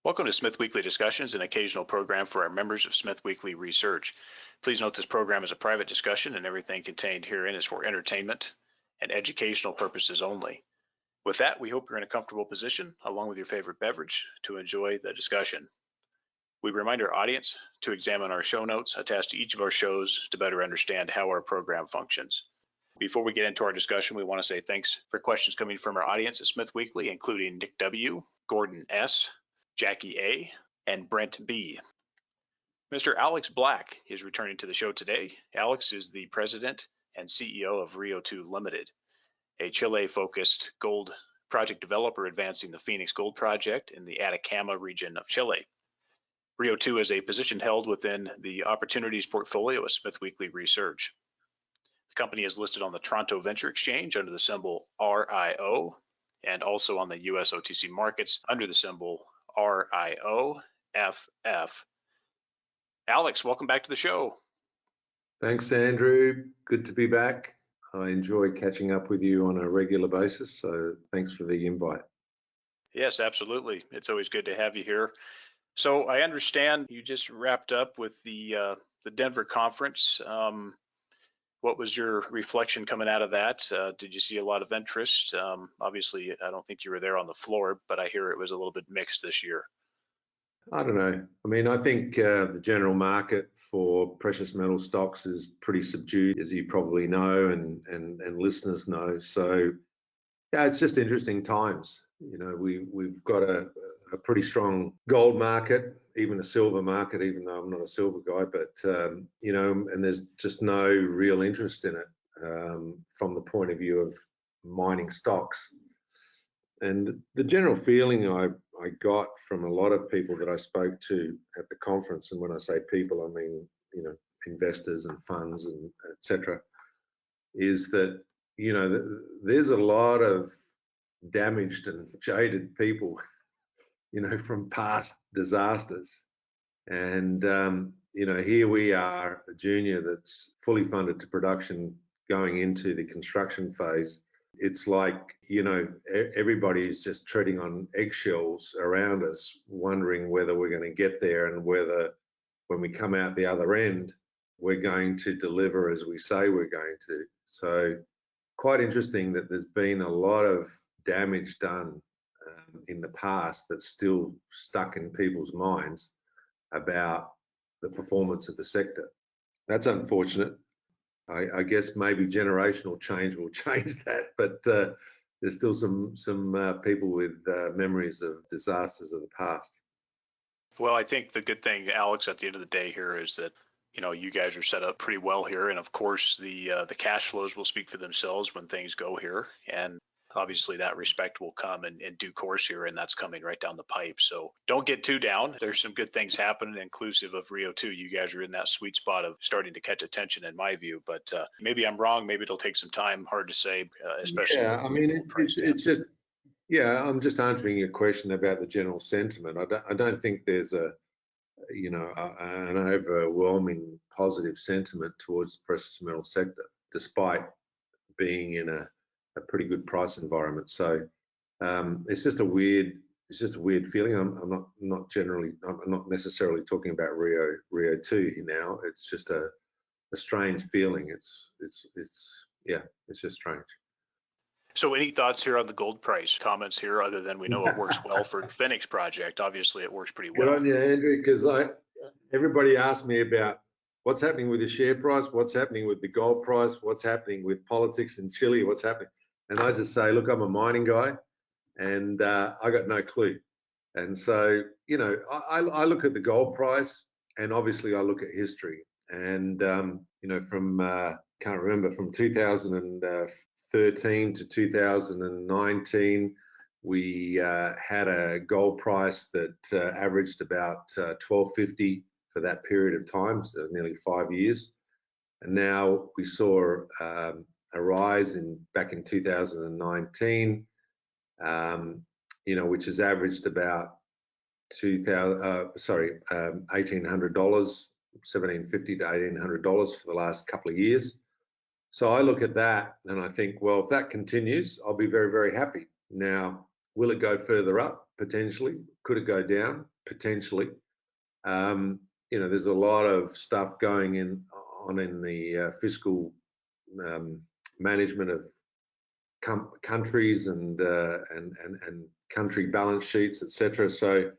Welcome to SmithWeekly Discussions, an occasional program for our members of SmithWeekly Research. Please note this program is a private discussion and everything contained herein is for entertainment and educational purposes only. With that, we hope you're in a comfortable position, along with your favorite beverage, to enjoy the discussion. We remind our audience to examine our show notes attached to each of our shows to better understand how our program functions. Before we get into our discussion, we want to say thanks for questions coming from our audience at SmithWeekly, including Nick W., Gordon S., Jackie A., and Brent B. Mr. Alex Black is returning to the show today. Alex is the president and CEO of Rio2 Limited, a Chile-focused gold project developer advancing the Fenix gold project in the Atacama region of Chile. Rio2 is a position held within the opportunities portfolio of SmithWeekly Research. The company is listed on the Toronto Venture Exchange under the symbol RIO and also on the US OTC markets under the symbol RIOFF. Alex, welcome back to the show. Thanks, Andrew. Good to be back. I enjoy catching up with you on a regular basis, so thanks for the invite. Yes, absolutely. It's always good to have you here. So I understand you just wrapped up with the Denver conference. What was your reflection coming out of that? Did you see a lot of interest? Obviously, I don't think you were there on the floor, but I hear it was a little bit mixed this year. I don't know. I mean, I think the general market for precious metal stocks is pretty subdued, as you probably know, and listeners know. So, yeah, it's just interesting times. You know, we've got a pretty strong gold market, even a silver market, even though I'm not a silver guy, but, you know, and there's just no real interest in it from the point of view of mining stocks. And the general feeling I got from a lot of people that I spoke to at the conference, and when I say people, I mean, you know, investors and funds and etc., is that, you know, there's a lot of damaged and jaded people, you know, from past disasters. And, you know, here we are, a junior that's fully funded to production going into the construction phase. It's like, you know, everybody is just treading on eggshells around us, wondering whether we're going to get there and whether when we come out the other end, we're going to deliver as we say we're going to. So quite interesting that there's been a lot of damage done in the past that's still stuck in people's minds about the performance of the sector. That's unfortunate. I guess maybe generational change will change that, but there's still some people with memories of disasters of the past. Well, I think the good thing, Alex, at the end of the day here is that, you know, you guys are set up pretty well here, and of course the cash flows will speak for themselves when things go here, and obviously that respect will come in due course here, and that's coming right down the pipe. So don't get too down. There's some good things happening, inclusive of Rio2. You guys are in that sweet spot of starting to catch attention, in my view. But maybe I'm wrong. Maybe it'll take some time. Hard to say, especially. Yeah, I mean, it's just, yeah, I'm just answering your question about the general sentiment. I don't think there's a, you know, an overwhelming positive sentiment towards the precious metal sector, despite being in a pretty good price environment. So it's just a weird feeling. I'm not necessarily talking about Rio2 now. It's just a strange feeling. It's just strange. So any thoughts here on the gold price? Comments here, other than we know it works well for the Fenix project. Obviously, it works pretty well. Good on you, Andrew, because everybody asked me about what's happening with the share price, what's happening with the gold price, what's happening with politics in Chile, what's happening. And I just say, look, I'm a mining guy, and I got no clue. And so, you know, I look at the gold price, and obviously I look at history. And, you know, from, can't remember, from 2013 to 2019, we had a gold price that averaged about $12.50 for that period of time, so nearly 5 years. And now we saw a rise back in 2019, you know, which has averaged about $1,800, $1,750 to $1,800 for the last couple of years. So I look at that and I think, well, if that continues, I'll be very, very happy. Now, Will it go further up? Potentially. Could it go down? Potentially. There's a lot of stuff going on in the fiscal management of countries and country balance sheets, etc. So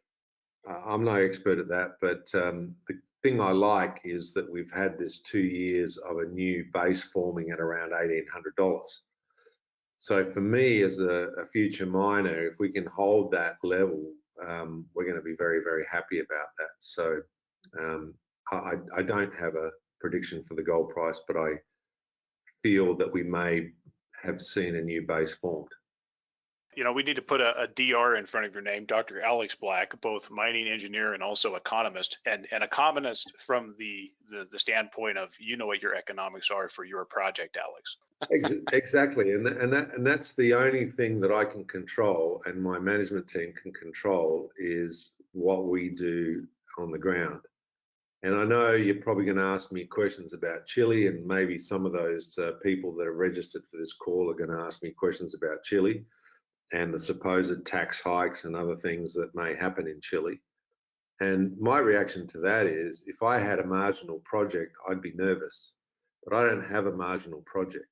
I'm no expert at that, but the thing I like is that we've had this 2 years of a new base forming at around $1,800. So for me, as a future miner, if we can hold that level, we're going to be very, very happy about that. So I don't have a prediction for the gold price, but I feel that we may have seen a new base formed. We need to put a DR in front of your name, Dr. Alex Black, both mining engineer and also economist, and an economist from the standpoint of what your economics are for your project, Alex. Exactly, and that's the only thing that I can control, and my management team can control, is what we do on the ground. And I know you're probably going to ask me questions about Chile, and maybe some of those people that are registered for this call are going to ask me questions about Chile and the supposed tax hikes and other things that may happen in Chile. And my reaction to that is, if I had a marginal project, I'd be nervous, but I don't have a marginal project.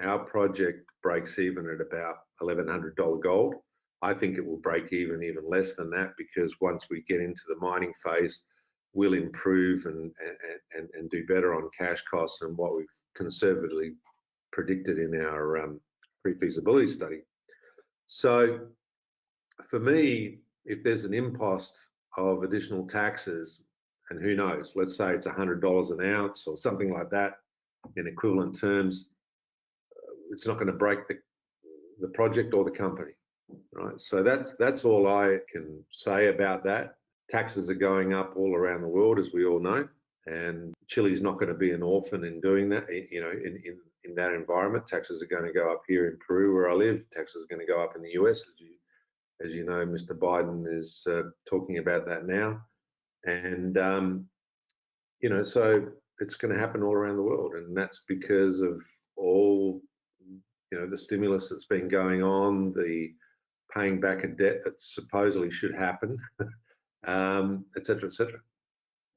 Our project breaks even at about $1,100 gold. I think it will break even less than that, because once we get into the mining phase, we'll improve and do better on cash costs than what we've conservatively predicted in our pre-feasibility study. So for me, if there's an impost of additional taxes, and who knows, let's say it's $100 an ounce or something like that in equivalent terms, it's not going to break the project or the company, right? So that's all I can say about that. Taxes are going up all around the world, as we all know, and Chile's not going to be an orphan in doing that. In that environment, taxes are going to go up here in Peru, where I live. Taxes are going to go up in the US, as you know, Mr. Biden is talking about that now, and so it's going to happen all around the world, and that's because of all the stimulus that's been going on, the paying back a debt that supposedly should happen, et cetera, et cetera.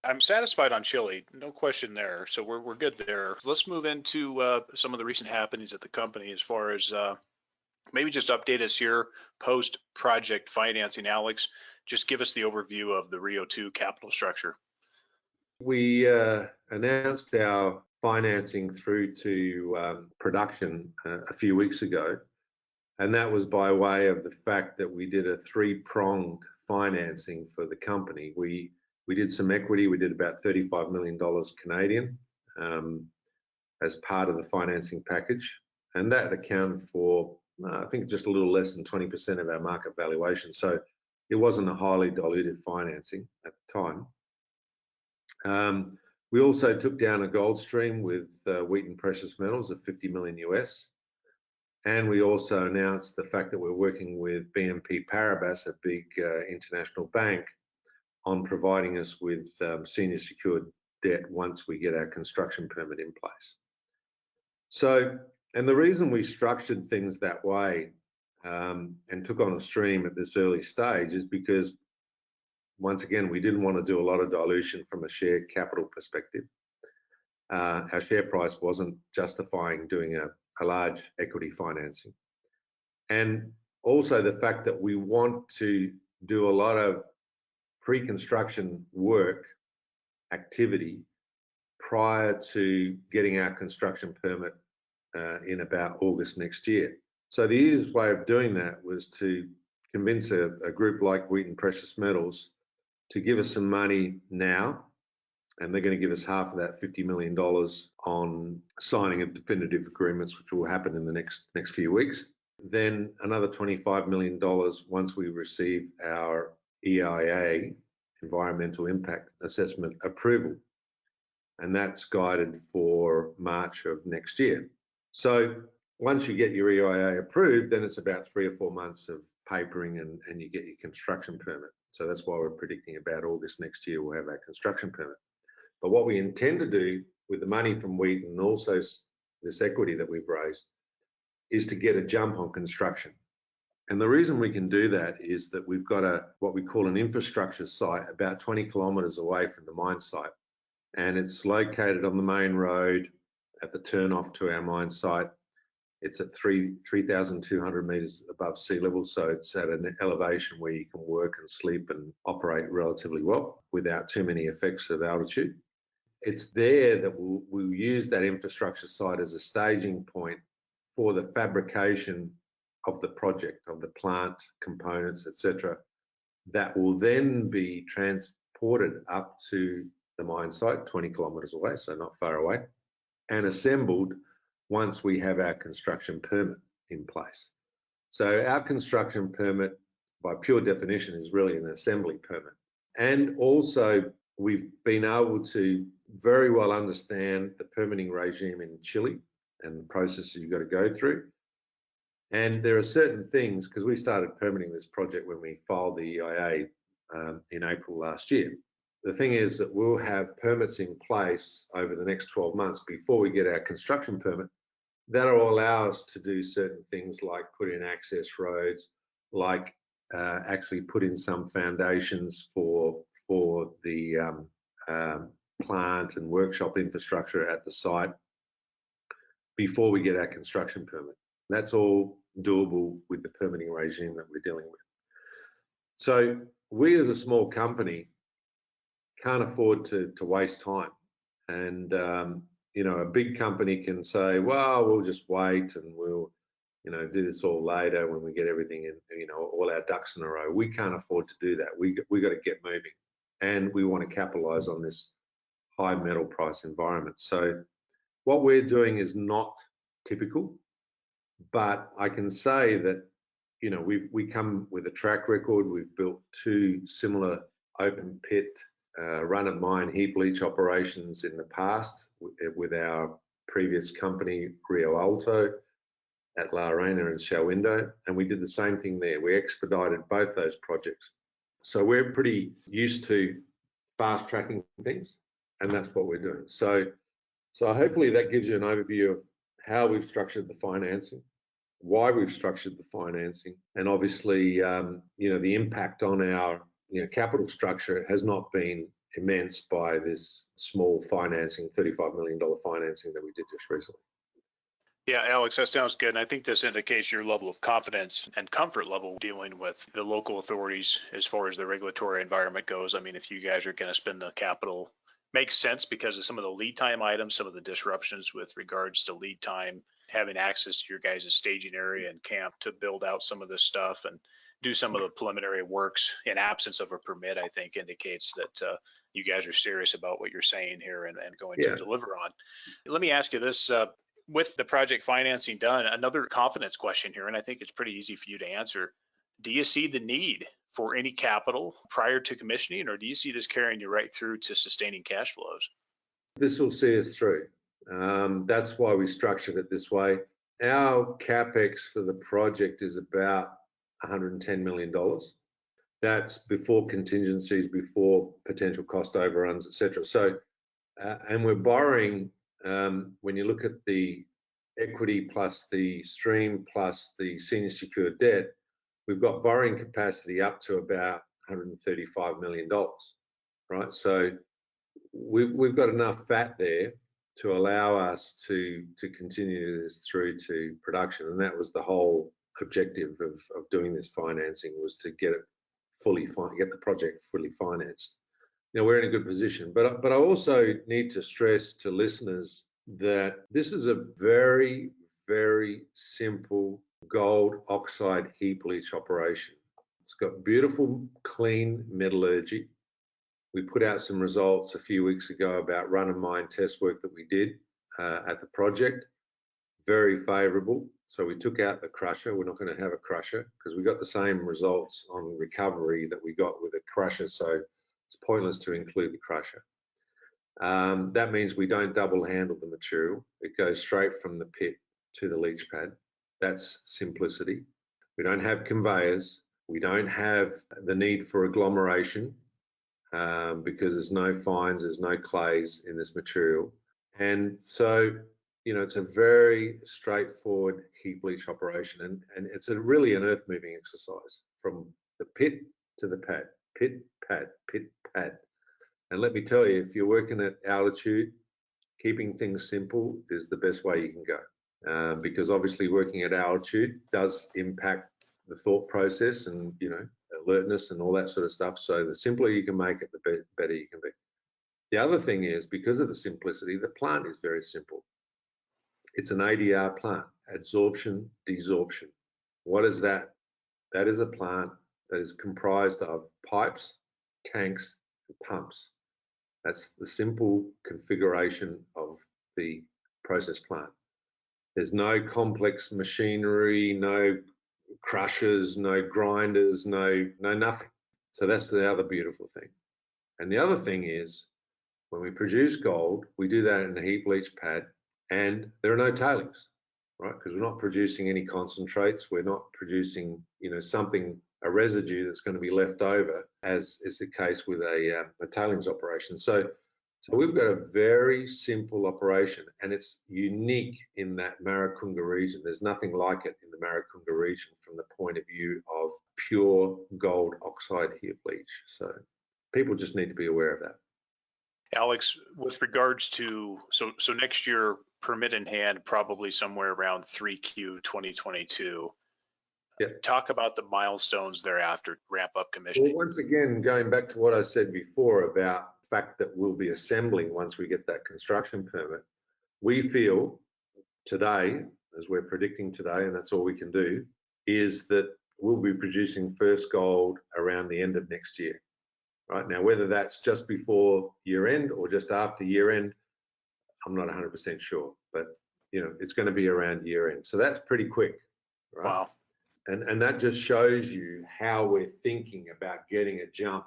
I'm satisfied on Chile, no question there. So we're good there. Let's move into some of the recent happenings at the company, as far as maybe just update us here post-project financing. Alex, just give us the overview of the Rio2 capital structure. We announced our financing through to production a few weeks ago, and that was by way of the fact that we did a three-pronged financing for the company. We did some equity. We did about $35 million Canadian as part of the financing package, and that accounted for, I think, just a little less than 20% of our market valuation. So it wasn't a highly diluted financing at the time. We also took down a gold stream with Wheaton Precious Metals of $50 million US. And we also announced the fact that we're working with BMP Paribas, a big international bank, on providing us with senior secured debt once we get our construction permit in place. So, and the reason we structured things that way and took on a stream at this early stage is because, once again, we didn't want to do a lot of dilution from a share capital perspective. Our share price wasn't justifying doing a large equity financing. And also the fact that we want to do a lot of pre-construction work activity prior to getting our construction permit in about August next year. So the easiest way of doing that was to convince a group like Wheaton Precious Metals to give us some money now, and they're going to give us half of that $50 million on signing of definitive agreements, which will happen in the next few weeks. Then another $25 million once we receive our EIA, Environmental Impact Assessment approval. And that's guided for March of next year. So once you get your EIA approved, then it's about 3 or 4 months of papering and you get your construction permit. So that's why we're predicting about August next year we'll have our construction permit. But what we intend to do with the money from Wheaton and also this equity that we've raised is to get a jump on construction. And the reason we can do that is that we've got what we call an infrastructure site about 20 kilometres away from the mine site. And it's located on the main road at the turn-off to our mine site. It's at 3,200 metres above sea level, so it's at an elevation where you can work and sleep and operate relatively well without too many effects of altitude. It's there that we'll use that infrastructure site as a staging point for the fabrication of the project, of the plant components, etc., that will then be transported up to the mine site, 20 kilometres away, so not far away, and assembled once we have our construction permit in place. So our construction permit, by pure definition, is really an assembly permit. And also, we've been able to very well understand the permitting regime in Chile and the processes you've got to go through. And there are certain things, because we started permitting this project when we filed the EIA in April last year. The thing is that we'll have permits in place over the next 12 months before we get our construction permit that'll allow us to do certain things like put in access roads, like actually put in some foundations for the plant and workshop infrastructure at the site before we get our construction permit. That's all doable with the permitting regime that we're dealing with. So we as a small company can't afford to waste time. And you know, a big company can say, well, we'll just wait and we'll, you know, do this all later when we get everything in, you know, all our ducks in a row. We can't afford to do that. We got to get moving, and we want to capitalize on this high metal price environment. So what we're doing is not typical, but I can say that, you know, we come with a track record. We've built 2 similar open pit run-of-mine heap leach operations in the past with our previous company, Rio2 at La Arena and Shawindo, and we did the same thing there. We expedited both those projects. So we're pretty used to fast-tracking things, and that's what we're doing. So hopefully that gives you an overview of how we've structured the financing, why we've structured the financing, and obviously, you know, the impact on our capital structure has not been immense by this small financing, $35 million financing that we did just recently. Yeah, Alex, that sounds good. And I think this indicates your level of confidence and comfort level dealing with the local authorities as far as the regulatory environment goes. I mean, if you guys are going to spend the capital, makes sense because of some of the lead time items, some of the disruptions with regards to lead time, having access to your guys' staging area and camp to build out some of this stuff and do some of the preliminary works in absence of a permit, I think indicates that you guys are serious about what you're saying here and going to deliver on. Let me ask you this, with the project financing done, another confidence question here, and I think it's pretty easy for you to answer. Do you see the need for any capital prior to commissioning, or do you see this carrying you right through to sustaining cash flows? This will see us through. That's why we structured it this way. Our CapEx for the project is about $110 million. That's before contingencies, before potential cost overruns, etc. So, and we're borrowing, when you look at the equity plus the stream plus the senior secured debt, we've got borrowing capacity up to about $135 million, right? So we've got enough fat there to allow us to continue this through to production. And that was the whole objective of doing this financing, was to get the project fully financed. You know, we're in a good position, but I also need to stress to listeners that this is a very, very simple gold oxide heap leach operation. It's got beautiful, clean metallurgy. We put out some results a few weeks ago about run-of-mine test work that we did at the project. Very favourable. So we took out the crusher. We're not going to have a crusher because we got the same results on recovery that we got with a crusher. So it's pointless to include the crusher. That means we don't double handle the material. It goes straight from the pit to the leach pad. That's simplicity. We don't have conveyors. We don't have the need for agglomeration because there's no fines, there's no clays in this material. And so it's a very straightforward heap leach operation, and it's really an earth moving exercise from the pit to the pad, pit, pad, pit, pad. And let me tell you, if you're working at altitude, keeping things simple is the best way you can go, because obviously working at altitude does impact the thought process and alertness and all that sort of stuff. So the simpler you can make it, the better you can be. The other thing is, because of the simplicity, the plant is very simple. It's an ADR plant, adsorption, desorption. What is that? That is a plant that is comprised of pipes, tanks, and pumps. That's the simple configuration of the process plant. There's no complex machinery, no crushers, no grinders, no nothing. So that's the other beautiful thing. And the other thing is, when we produce gold, we do that in a heap leach pad, and there are no tailings, right? Because we're not producing any concentrates. We're not producing, a residue that's going to be left over, as is the case with a tailings operation. So we've got a very simple operation, and it's unique in that Maricunga region. There's nothing like it in the Maricunga region from the point of view of pure gold oxide heap leach. So people just need to be aware of that. Alex, with regards to, so next year, permit in hand, probably somewhere around 3Q 2022. Yeah. Talk about the milestones thereafter, ramp up commissioning. Well, once again, going back to what I said before about the fact that we'll be assembling once we get that construction permit, we feel today, as we're predicting today, and that's all we can do, is that we'll be producing first gold around the end of next year. Right now, whether that's just before year end or just after year end, I'm not 100% sure, but it's going to be around year end. So that's pretty quick, right? Wow. And that just shows you how we're thinking about getting a jump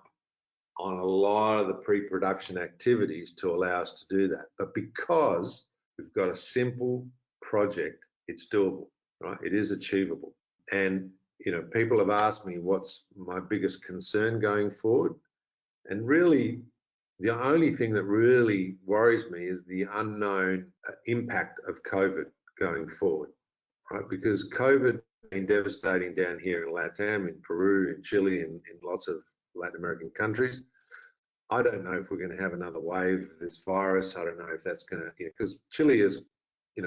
on a lot of the pre-production activities to allow us to do that. But because we've got a simple project, it's doable, right? It is achievable. And people have asked me what's my biggest concern going forward. And really, the only thing that really worries me is the unknown impact of COVID going forward, right? Because COVID has been devastating down here in LATAM, in Peru, in Chile, in lots of Latin American countries. I don't know if we're going to have another wave of this virus. I don't know if that's going to, because Chile has,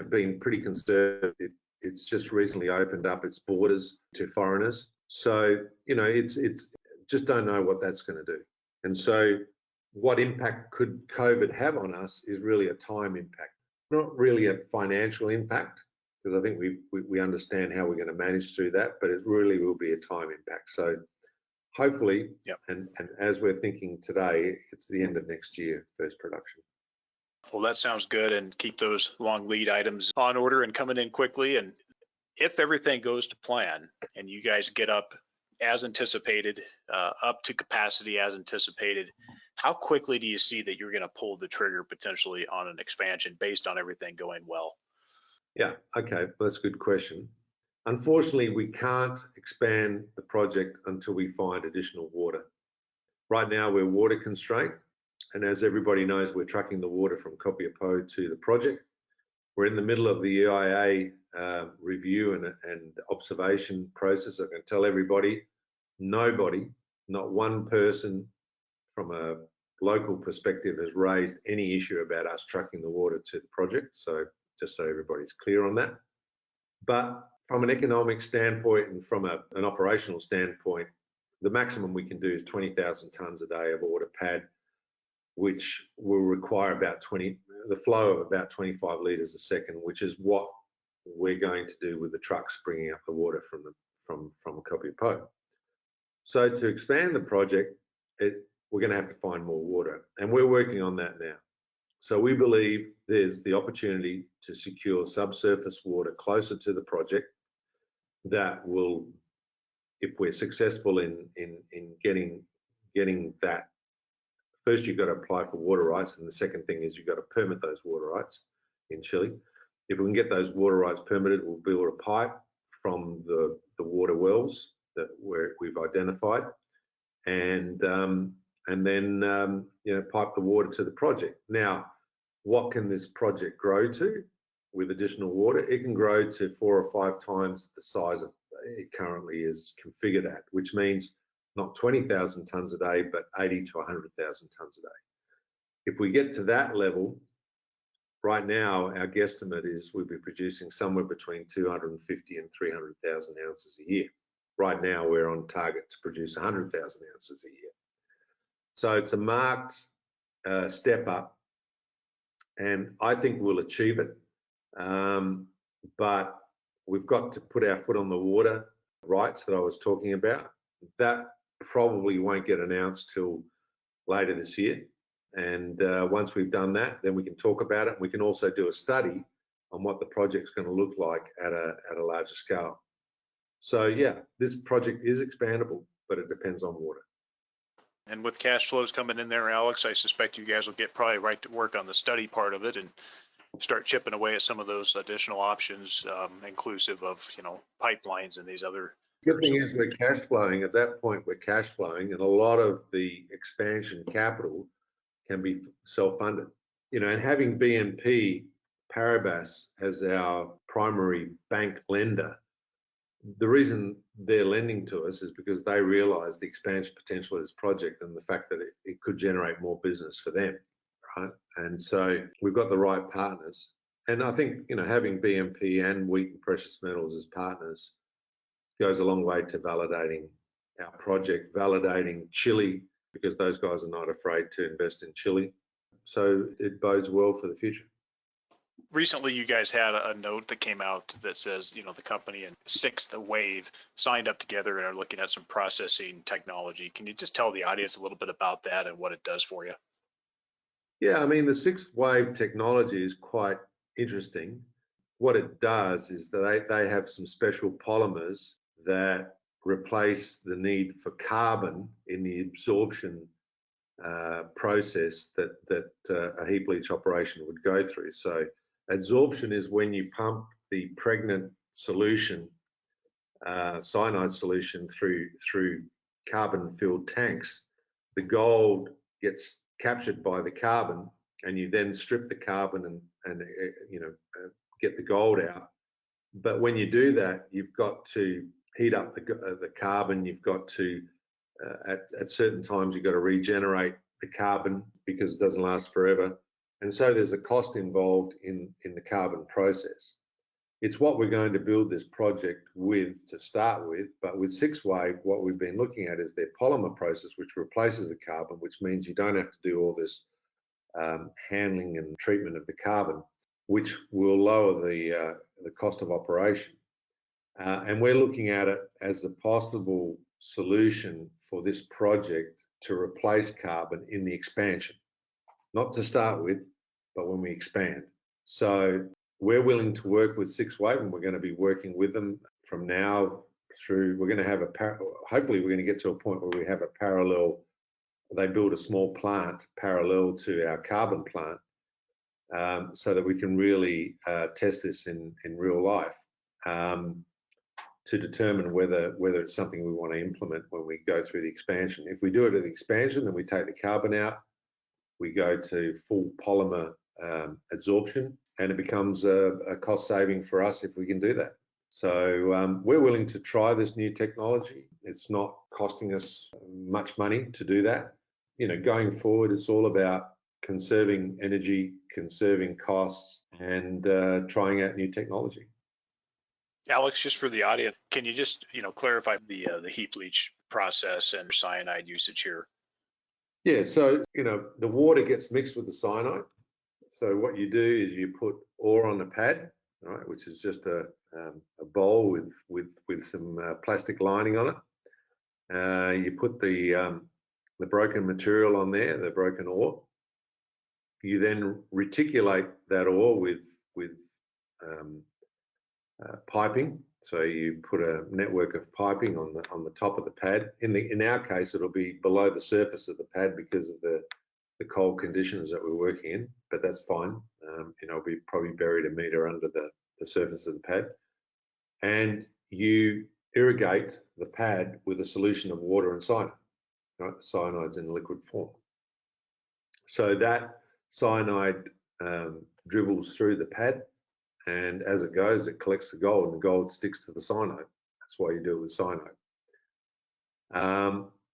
been pretty conservative. It's just recently opened up its borders to foreigners. So, it's just don't know what that's going to do. And so what impact could COVID have on us is really a time impact, not really a financial impact, because I think we understand how we're going to manage through that, but it really will be a time impact. So hopefully, yep. and as we're thinking today, it's the end of next year, first production. Well, that sounds good, and keep those long lead items on order and coming in quickly. And if everything goes to plan and you guys get up as anticipated, up to capacity as anticipated, how quickly do you see that you're going to pull the trigger potentially on an expansion based on everything going well? Yeah, okay, well, that's a good question. Unfortunately, we can't expand the project until we find additional water. Right now, we're water constrained, and as everybody knows, we're trucking the water from Copiapó to the project. We're in the middle of the EIA review and observation process. I can tell everybody, nobody, not one person from a local perspective has raised any issue about us trucking the water to the project. So just so everybody's clear on that. But from an economic standpoint and from an operational standpoint, the maximum we can do is 20,000 tonnes a day of water pad, which will require the flow of about 25 litres a second, which is what we're going to do with the trucks bringing up the water from Copiapó. So to expand the project, we're going to have to find more water, and we're working on that now. So we believe there's the opportunity to secure subsurface water closer to the project that will, if we're successful in getting that, first you've got to apply for water rights, and the second thing is you've got to permit those water rights in Chile. If we can get those water rights permitted, we'll build a pipe from the water wells that we've identified, and then pipe the water to the project. Now, what can this project grow to? with additional water, it can grow to 4 or 5 times the size of it currently is configured at, which means not 20,000 tonnes a day, but 80 to 100,000 tonnes a day. If we get to that level, right now our guesstimate is we'll be producing somewhere between 250 and 300,000 ounces a year. Right now we're on target to produce 100,000 ounces a year. So it's a marked step up, and I think we'll achieve it. But we've got to put our foot on the water rights that I was talking about. That probably won't get announced till later this year. And once we've done that, then we can talk about it. We can also do a study on what the project's going to look like at a larger scale. So yeah, this project is expandable, but it depends on water. And with cash flows coming in there, Alex, I suspect you guys will get probably right to work on the study part of it and start chipping away at some of those additional options, inclusive of, pipelines and these other. Good thing is we're cash flowing. At that point, we're cash flowing, and a lot of the expansion capital can be self-funded. And having BMP Paribas as our primary bank lender, the reason they're lending to us is because they realize the expansion potential of this project and the fact that it could generate more business for them, right? And so we've got the right partners. And I think, having BMP and Wheaton Precious Metals as partners goes a long way to validating our project, validating Chile, because those guys are not afraid to invest in Chile. So it bodes well for the future. Recently, you guys had a note that came out that says, the company and Sixth Wave signed up together and are looking at some processing technology. Can you just tell the audience a little bit about that and what it does for you? Yeah, I mean, the Sixth Wave technology is quite interesting. What it does is that they have some special polymers that replace the need for carbon in the absorption process that a heap leach operation would go through. So adsorption is when you pump the pregnant solution, cyanide solution, through carbon-filled tanks. The gold gets captured by the carbon, and you then strip the carbon and get the gold out. But when you do that, you've got to heat up the carbon. You've got to at certain times you've got to regenerate the carbon because it doesn't last forever. And so there's a cost involved in the carbon process. It's what we're going to build this project with to start with, but with Sixth Wave, what we've been looking at is their polymer process, which replaces the carbon, which means you don't have to do all this handling and treatment of the carbon, which will lower the cost of operation. And we're looking at it as a possible solution for this project to replace carbon in the expansion, not to start with, but when we expand. So we're willing to work with Sixth Wave, and we're going to be working with them from now through. We're going to have hopefully we're going to get to a point where we have a parallel. They build a small plant parallel to our carbon plant, so that we can really test this in real life. To determine whether it's something we want to implement when we go through the expansion. If we do it at the expansion, then we take the carbon out, we go to full polymer adsorption, and it becomes a cost saving for us if we can do that. So we're willing to try this new technology. It's not costing us much money to do that. Going forward, it's all about conserving energy, conserving costs, and trying out new technology. Alex, just for the audience, can you just clarify the heap leach process and cyanide usage here? Yeah, so the water gets mixed with the cyanide. So what you do is you put ore on a pad, right, which is just a bowl with some plastic lining on it. You put the broken material on there, the broken ore. You then reticulate that ore with piping. So you put a network of piping on the top of the pad. In our case, it'll be below the surface of the pad because of the cold conditions that we're working in, but that's fine. It'll be probably buried a meter under the surface of the pad. And you irrigate the pad with a solution of water and cyanide. Right? The cyanide's in liquid form. So that cyanide dribbles through the pad, and as it goes, it collects the gold, and the gold sticks to the cyanide. That's why you do it with cyanide.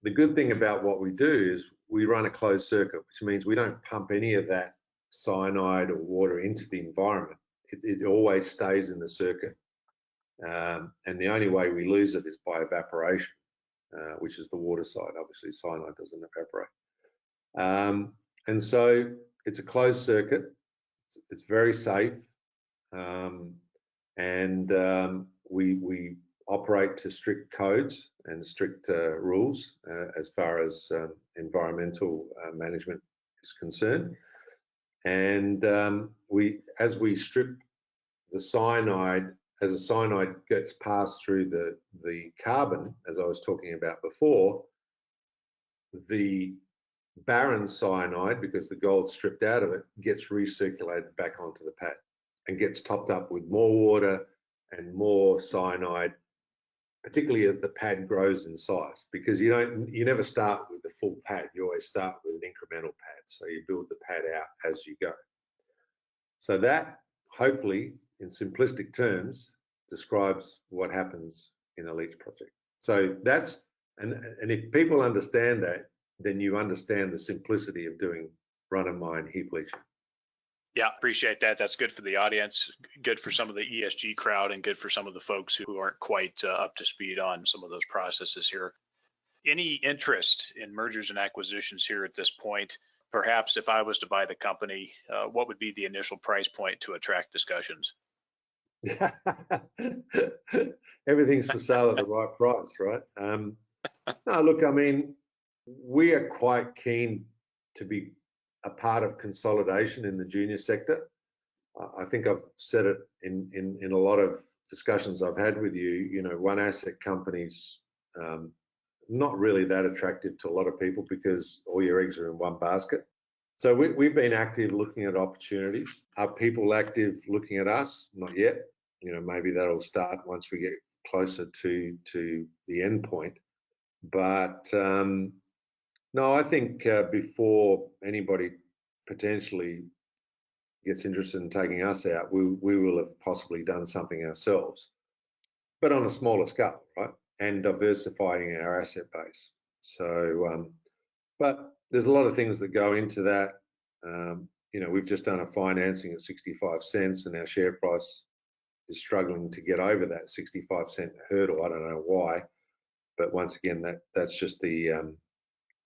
The good thing about what we do is we run a closed circuit, which means we don't pump any of that cyanide or water into the environment. It always stays in the circuit. And the only way we lose it is by evaporation, which is the water side. Obviously, cyanide doesn't evaporate. And so it's a closed circuit. It's very safe. We operate to strict codes and strict rules as far as environmental management is concerned. And as we strip the cyanide, as the cyanide gets passed through the carbon, as I was talking about before, the barren cyanide, because the gold's stripped out of it, gets recirculated back onto the pad and gets topped up with more water and more cyanide, particularly as the pad grows in size, because you never start with the full pad. You always start with an incremental pad. So you build the pad out as you go. So that, hopefully, in simplistic terms, describes what happens in a leach project. So that's, and if people understand that, then you understand the simplicity of doing run-of-mine heap leaching. Yeah, appreciate that. That's good for the audience, good for some of the ESG crowd, and good for some of the folks who aren't quite up to speed on some of those processes here. Any interest in mergers and acquisitions here at this point? Perhaps if I was to buy the company, what would be the initial price point to attract discussions? Everything's for sale at the right price, right? No, look, I mean, we are quite keen to be a part of consolidation in the junior sector. I think I've said it in a lot of discussions I've had with you. You know, one asset companies not really that attractive to a lot of people because all your eggs are in one basket. So we've been active looking at opportunities. Are people active looking at us? Not yet. You know, maybe that'll start once we get closer to the end point. But no, I think before anybody potentially gets interested in taking us out, we will have possibly done something ourselves, but on a smaller scale, right? And diversifying our asset base. So, but there's a lot of things that go into that. You know, we've just done a financing at 65 cents and our share price is struggling to get over that 65-cent hurdle. I don't know why, but once again, that's just the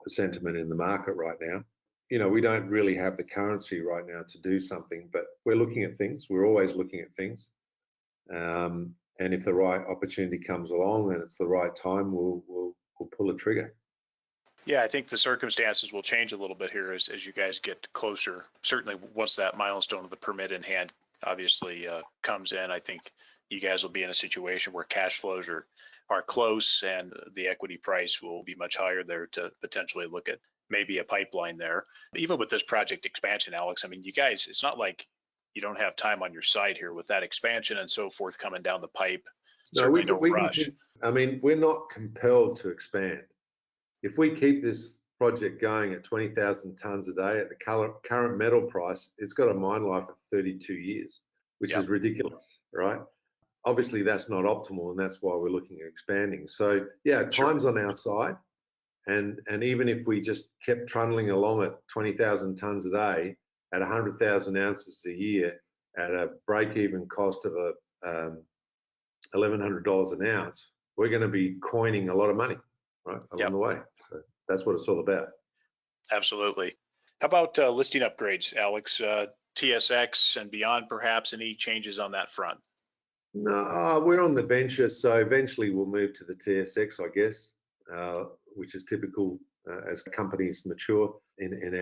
sentiment in the market right now. You know, we don't really have the currency right now to do something, but we're looking at things. We're always looking at things. And if the right opportunity comes along and it's the right time, we'll pull a trigger. Yeah, I think the circumstances will change a little bit here as you guys get closer. Certainly once that milestone of the permit in hand obviously comes in, I think you guys will be in a situation where cash flows are close and the equity price will be much higher there to potentially look at maybe a pipeline there. Even with this project expansion, Alex, I mean, you guys, it's not like you don't have time on your side here with that expansion and so forth coming down the pipe. Certainly no rush. I mean, we're not compelled to expand. If we keep this project going at 20,000 tons a day at the current metal price, it's got a mine life of 32 years, which is ridiculous, right? Obviously, that's not optimal, and that's why we're looking at expanding. So, yeah, time's on our side. And even if we just kept trundling along at 20,000 tons a day at 100,000 ounces a year at a break-even cost of $1,100 an ounce, we're going to be coining a lot of money, right, along the way. So that's what it's all about. Absolutely. How about listing upgrades, Alex? TSX and beyond, perhaps any changes on that front? No, we're on the venture, so eventually we'll move to the TSX, I guess, which is typical as companies mature in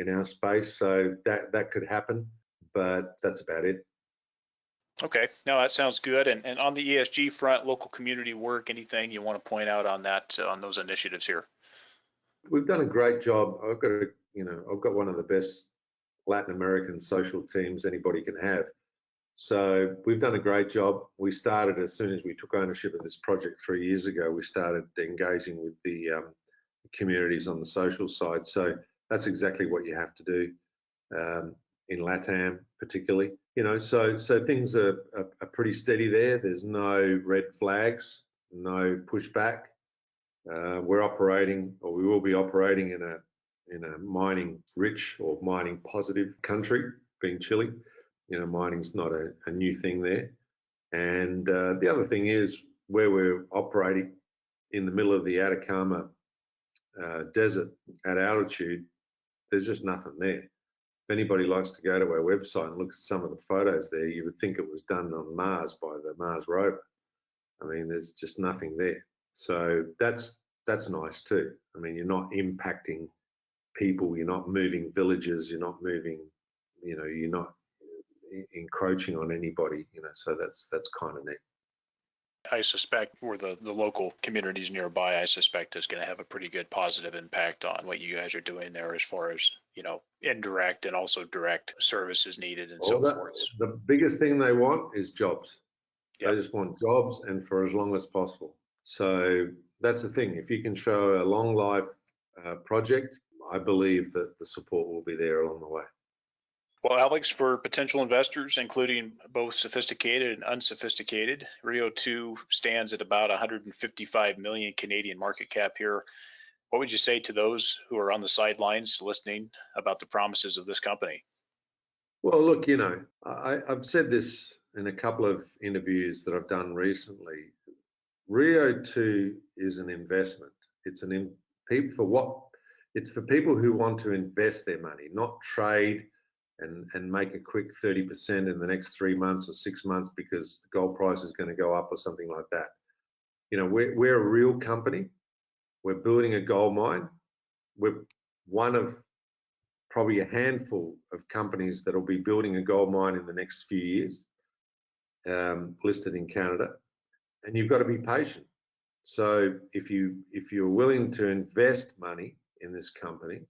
our space. So that could happen, but that's about it. Okay, no, that sounds good. And on the ESG front, local community work, anything you want to point out on that, on those initiatives here? We've done a great job. I've got one of the best Latin American social teams anybody can have. So we've done a great job. We started as soon as we took ownership of this project 3 years ago. We started engaging with the communities on the social side. So that's exactly what you have to do. in LATAM particularly. So things are pretty steady there. There's no red flags, no pushback. We're operating, or we will be operating in a mining rich or mining positive country, being Chile. Mining's not a new thing there. And the other thing is, where we're operating in the middle of the Atacama desert at altitude, there's just nothing there. If anybody likes to go to our website and look at some of the photos there, you would think it was done on Mars by the Mars rover. I mean, there's just nothing there. So that's nice too. I mean, you're not impacting people, you're not moving villages, you're not moving, you're not encroaching on anybody, so that's kind of neat. I suspect for the local communities nearby, I suspect is going to have a pretty good positive impact on what you guys are doing there as far as, indirect and also direct services needed and so forth. The biggest thing they want is jobs. Yep. They just want jobs, and for as long as possible. So that's the thing. If you can show a long life project, I believe that the support will be there along the way. Well, Alex, for potential investors, including both sophisticated and unsophisticated, Rio2 stands at about 155 million Canadian market cap here. What would you say to those who are on the sidelines listening about the promises of this company? Well, look, I've said this in a couple of interviews that I've done recently. Rio2 is an investment. It's for people who want to invest their money, not trade and make a quick 30% in the next 3 months or 6 months because the gold price is going to go up or something like that. We're a real company. We're building a gold mine. We're one of probably a handful of companies that will be building a gold mine in the next few years, listed in Canada. And you've got to be patient. So if you're willing to invest money in this company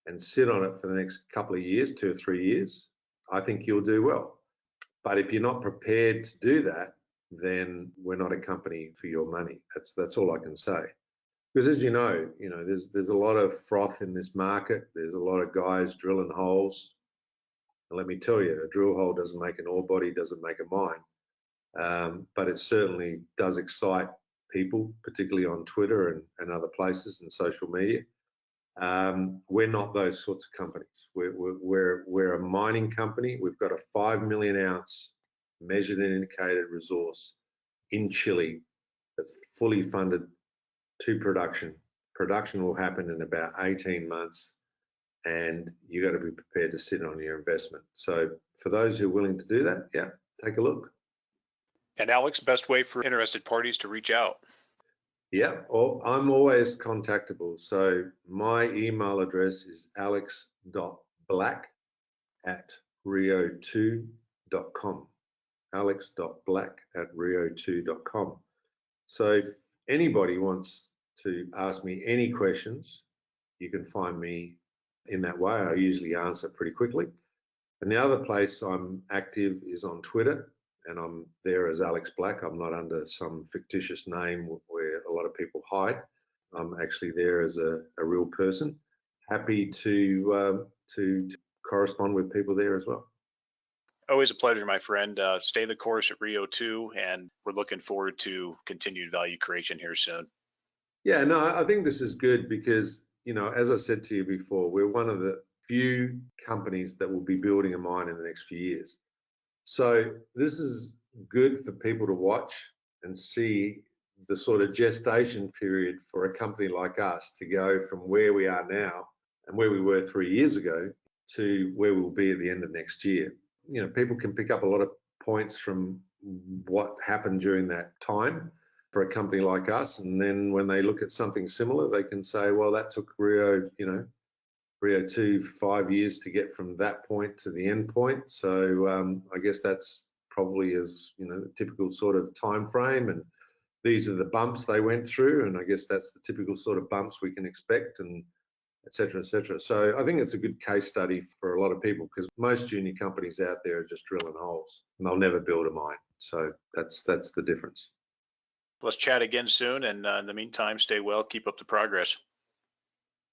and sit on it for the next couple of years, 2 or 3 years, I think you'll do well. But if you're not prepared to do that, then we're not a company for your money. That's all I can say. Because as you know, there's a lot of froth in this market. There's a lot of guys drilling holes. And let me tell you, a drill hole doesn't make an ore body, doesn't make a mine. But it certainly does excite people, particularly on Twitter and other places and social media. We're not those sorts of companies. We're a mining company. We've got a 5 million ounce measured and indicated resource in Chile that's fully funded to production. Production will happen in about 18 months, and you got to be prepared to sit on your investment. So for those who are willing to do that, yeah, take a look. And Alex, best way for interested parties to reach out? Yeah, I'm always contactable. So my email address is alex.black@rio2.com. alex.black@rio2.com. So if anybody wants to ask me any questions, you can find me in that way. I usually answer pretty quickly. And the other place I'm active is on Twitter, and I'm there as Alex Black. I'm not under some fictitious name where a lot of people hide. I'm actually there as a real person. Happy to correspond with people there as well. Always a pleasure, my friend. Stay the course at Rio2, and we're looking forward to continued value creation here soon. Yeah, no, I think this is good because, as I said to you before, we're one of the few companies that will be building a mine in the next few years. So this is good for people to watch and see the sort of gestation period for a company like us to go from where we are now and where we were 3 years ago to where we'll be at the end of next year. People can pick up a lot of points from what happened during that time for a company like us. And then when they look at something similar, they can say, well, that took Rio2 5 years to get from that point to the end point. So I guess that's probably the typical sort of time frame, and these are the bumps they went through, and I guess that's the typical sort of bumps we can expect, and et cetera, et cetera. So I think it's a good case study for a lot of people, because most junior companies out there are just drilling holes and they'll never build a mine. So that's the difference. Let's chat again soon, and in the meantime, stay well, keep up the progress.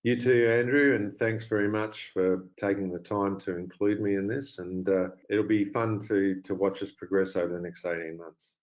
You too, Andrew, and thanks very much for taking the time to include me in this. And it'll be fun to watch us progress over the next 18 months.